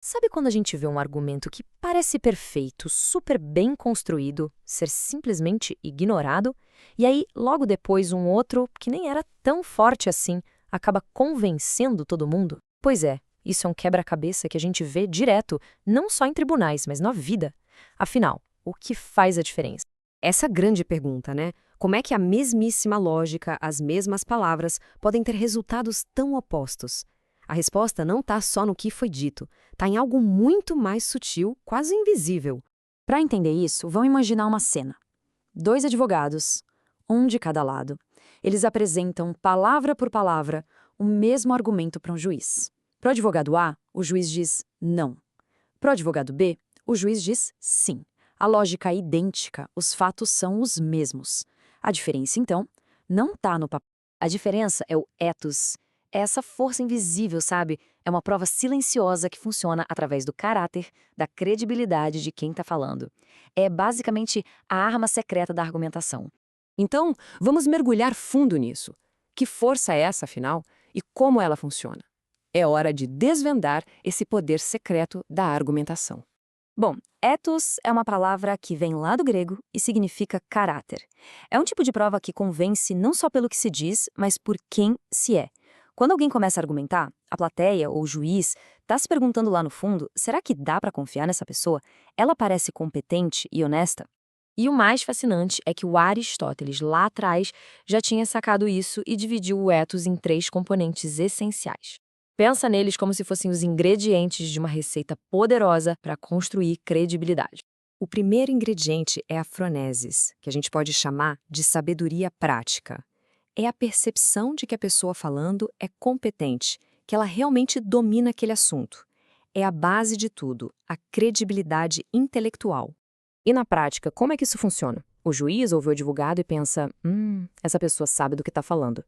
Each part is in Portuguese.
Sabe quando a gente vê um argumento que parece perfeito, super bem construído, ser simplesmente ignorado, e aí, logo depois, um outro, que nem era tão forte assim, acaba convencendo todo mundo? Pois é, isso é um quebra-cabeça que a gente vê direto, não só em tribunais, mas na vida. Afinal, o que faz a diferença? Essa grande pergunta, né? Como é que a mesmíssima lógica, as mesmas palavras, podem ter resultados tão opostos? A resposta não está só no que foi dito, está em algo muito mais sutil, quase invisível. Para entender isso, vamos imaginar uma cena. Dois advogados, um de cada lado. Eles apresentam, palavra por palavra, o mesmo argumento para um juiz. Para o advogado A, o juiz diz não. Para o advogado B, o juiz diz sim. A lógica é idêntica, os fatos são os mesmos. A diferença, então, não está no papel. A diferença é o ethos. É essa força invisível, sabe? É uma prova silenciosa que funciona através do caráter, da credibilidade de quem está falando. É basicamente a arma secreta da argumentação. Então, vamos mergulhar fundo nisso. Que força é essa, afinal, e como ela funciona? É hora de desvendar esse poder secreto da argumentação. Bom, ethos é uma palavra que vem lá do grego e significa caráter. É um tipo de prova que convence não só pelo que se diz, mas por quem se é. Quando alguém começa a argumentar, a plateia ou o juiz está se perguntando lá no fundo, será que dá para confiar nessa pessoa? Ela parece competente e honesta? E o mais fascinante é que o Aristóteles, lá atrás, já tinha sacado isso e dividiu o ethos em três componentes essenciais. Pensa neles como se fossem os ingredientes de uma receita poderosa para construir credibilidade. O primeiro ingrediente é a phronesis, que a gente pode chamar de sabedoria prática. É a percepção de que a pessoa falando é competente, que ela realmente domina aquele assunto. É a base de tudo, a credibilidade intelectual. E na prática, como é que isso funciona? O juiz ouve o advogado e pensa, essa pessoa sabe do que está falando.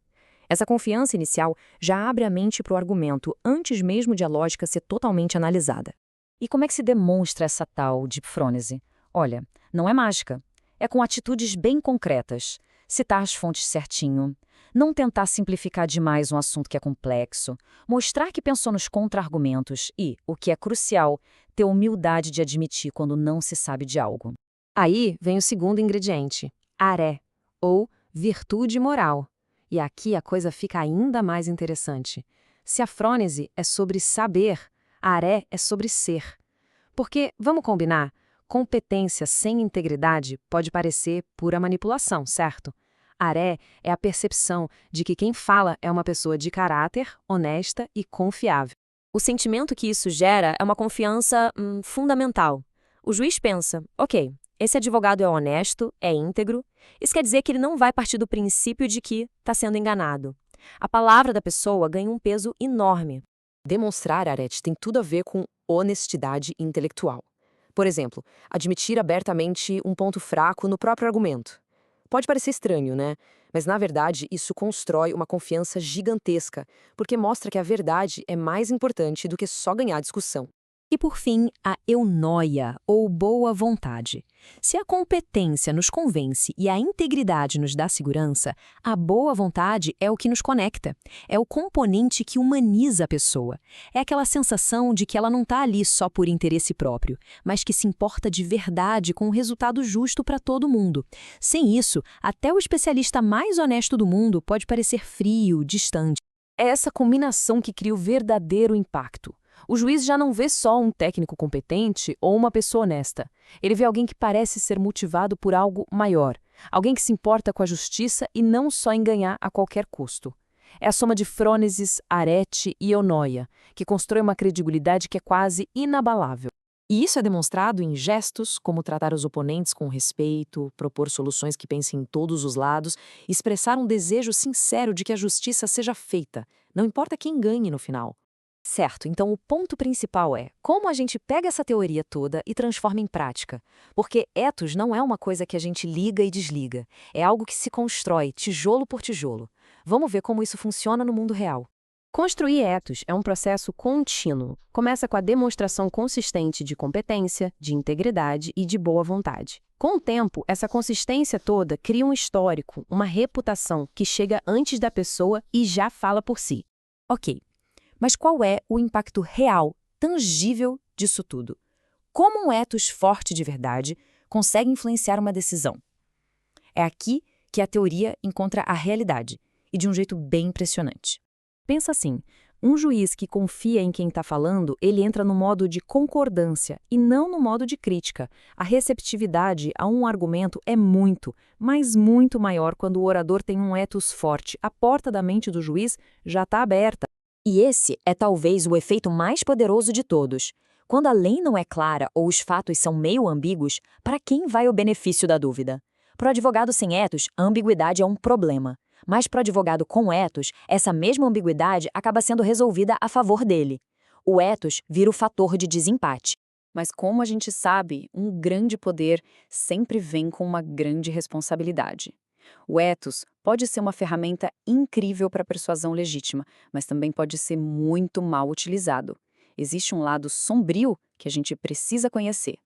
Essa confiança inicial já abre a mente para o argumento antes mesmo de a lógica ser totalmente analisada. E como é que se demonstra essa tal de frônese? Olha, não é mágica. É com atitudes bem concretas. Citar as fontes certinho, não tentar simplificar demais um assunto que é complexo, mostrar que pensou nos contra-argumentos e, o que é crucial, ter humildade de admitir quando não se sabe de algo. Aí vem o segundo ingrediente, aré, ou virtude moral. E aqui a coisa fica ainda mais interessante. Se a frônese é sobre saber, a aré é sobre ser. Porque, vamos combinar, competência sem integridade pode parecer pura manipulação, certo? Aré é a percepção de que quem fala é uma pessoa de caráter, honesta e confiável. O sentimento que isso gera é uma confiança fundamental. O juiz pensa, ok, esse advogado é honesto, é íntegro. Isso quer dizer que ele não vai partir do princípio de que está sendo enganado. A palavra da pessoa ganha um peso enorme. Demonstrar, Arete, tem tudo a ver com honestidade intelectual. Por exemplo, admitir abertamente um ponto fraco no próprio argumento. Pode parecer estranho, né? Mas, na verdade, isso constrói uma confiança gigantesca, porque mostra que a verdade é mais importante do que só ganhar discussão. E por fim, a eunóia, ou boa vontade. Se a competência nos convence e a integridade nos dá segurança, a boa vontade é o que nos conecta. É o componente que humaniza a pessoa. É aquela sensação de que ela não está ali só por interesse próprio, mas que se importa de verdade com o resultado justo para todo mundo. Sem isso, até o especialista mais honesto do mundo pode parecer frio, distante. É essa combinação que cria o verdadeiro impacto. O juiz já não vê só um técnico competente ou uma pessoa honesta. Ele vê alguém que parece ser motivado por algo maior, alguém que se importa com a justiça e não só em ganhar a qualquer custo. É a soma de frônesis, arete e eunóia, que constrói uma credibilidade que é quase inabalável. E isso é demonstrado em gestos, como tratar os oponentes com respeito, propor soluções que pensem em todos os lados, expressar um desejo sincero de que a justiça seja feita, não importa quem ganhe no final. Certo, então o ponto principal é como a gente pega essa teoria toda e transforma em prática. Porque ethos não é uma coisa que a gente liga e desliga, é algo que se constrói, tijolo por tijolo. Vamos ver como isso funciona no mundo real. Construir ethos é um processo contínuo. Começa com a demonstração consistente de competência, de integridade e de boa vontade. Com o tempo, essa consistência toda cria um histórico, uma reputação que chega antes da pessoa e já fala por si. Ok. Mas qual é o impacto real, tangível disso tudo. Como um ethos forte de verdade consegue influenciar uma decisão? É aqui que a teoria encontra a realidade, e de um jeito bem impressionante. Pensa assim, um juiz que confia em quem está falando, ele entra no modo de concordância e não no modo de crítica. A receptividade a um argumento é muito, mas muito maior quando o orador tem um ethos forte. A porta da mente do juiz já está aberta. E esse é talvez o efeito mais poderoso de todos. Quando a lei não é clara ou os fatos são meio ambíguos, para quem vai o benefício da dúvida? Para o advogado sem ethos, a ambiguidade é um problema. Mas para o advogado com ethos, essa mesma ambiguidade acaba sendo resolvida a favor dele. O ethos vira o fator de desempate. Mas como a gente sabe, um grande poder sempre vem com uma grande responsabilidade. O ethos pode ser uma ferramenta incrível para a persuasão legítima, mas também pode ser muito mal utilizado. Existe um lado sombrio que a gente precisa conhecer.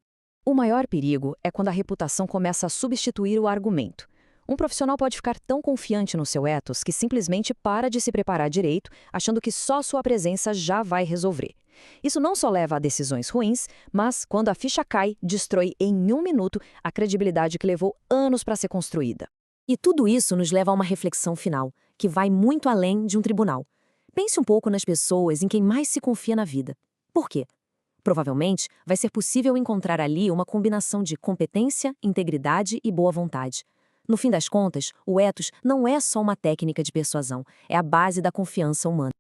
O maior perigo é quando a reputação começa a substituir o argumento. Um profissional pode ficar tão confiante no seu ethos que simplesmente para de se preparar direito, achando que só sua presença já vai resolver. Isso não só leva a decisões ruins, mas, quando a ficha cai, destrói em um minuto a credibilidade que levou anos para ser construída. E tudo isso nos leva a uma reflexão final, que vai muito além de um tribunal. Pense um pouco nas pessoas em quem mais se confia na vida. Por quê? Provavelmente, vai ser possível encontrar ali uma combinação de competência, integridade e boa vontade. No fim das contas, o ethos não é só uma técnica de persuasão, é a base da confiança humana.